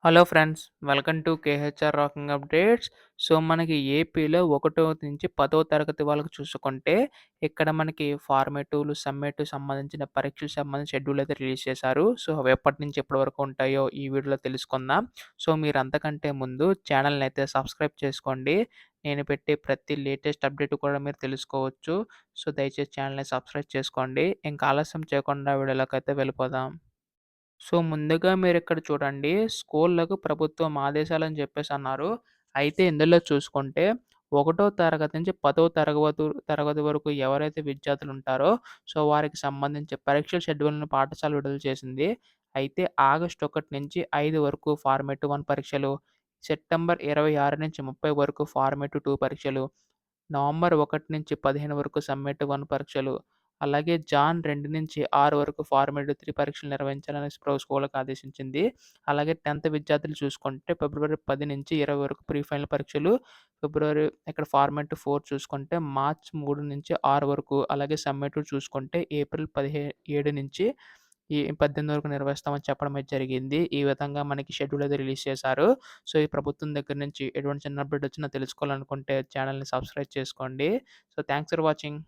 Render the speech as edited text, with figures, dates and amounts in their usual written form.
Hello friends, welcome to KHR rocking updates. So, మనకి ఏపీలో ఒకటో నుంచి 10వ తరగతి వాళ్ళకి చూసుకుంటే, ఇక్కడ మనకి ఫార్మేటివ్‌లు, సమ్మేటివ్ సంబంధించిన పరీక్షలకు సంబంధించిన షెడ్యూల్ అయితే రిలీజ్ చేశారు. సో, అవి ఎప్పటి నుంచి ఎప్పటి వరకు ఉంటాయో ఈ వీడియోలో తెలుసుకుందాం. సో, మీరు అంతకంటే ముందు ఛానల్‌ని అయితే సబ్స్క్రైబ్ చేసుకోండి. నేను పెట్టే ప్రతి లేటెస్ట్ అప్డేట్ కూడా మీరు తెలుసుకోవచ్చు. సో, దయచేసి ఛానల్‌ని సబ్స్క్రైబ్ చేసుకోండి. ఇంకా ఆలస్యం చేయకుండా వీడియోలోకైతే వెళ్ళిపోదాం. సో, ముందుగా మీరిక్కడ చూడండి. స్కూళ్ళకు ప్రభుత్వం ఆదేశాలని చెప్పేసన్నారు. అయితే ఇందులో చూసుకుంటే, ఒకటో తరగతి నుంచి 10వ తరగతి వరకు ఎవరైతే విద్యార్థులుంటారో, సో, వారికి సంబంధించి పరీక్షల షెడ్యూల్‌ని పాఠశాల విడుదల చేసింది. అయితే ఆగస్టు 1 నుంచి 5 వరకు ఫార్మేటివ్ 1 పరీక్షలు, సెప్టెంబర్ 26 నుంచి 30 వరకు ఫార్మేటివ్ 2 పరీక్షలు, నవంబర్ 1-15 వరకు సమ్మేటివ్ 1 పరీక్షలు, అలాగే జాన్ 2-6 వరకు ఫార్మేటివ్ 3 పరీక్షలు నిర్వహించాలని స్కూళ్ళకి ఆదేశించింది. అలాగే 10థ్ విద్యార్థులు చూసుకుంటే ఫిబ్రవరి 10-20 వరకు ప్రీ ఫైనల్ పరీక్షలు, ఫిబ్రవరి ఇక్కడ ఫార్మేటివ్ 4 చూసుకుంటే మార్చ్ 3-6 వరకు, అలాగే సమ్మేటివ్ చూసుకుంటే ఏప్రిల్ 17 నుంచి 18 వరకు నిర్వహిస్తామని చెప్పడం అయితే జరిగింది. ఈ విధంగా మనకి షెడ్యూల్ అయితే రిలీజ్ చేశారు. సో, ఈ ప్రభుత్వం దగ్గర నుంచి ఎటువంటి చిన్న అప్డేట్ వచ్చినా తెలుసుకోవాలనుకుంటే ఛానల్‌ని సబ్స్క్రైబ్ చేసుకోండి. So, thanks for watching.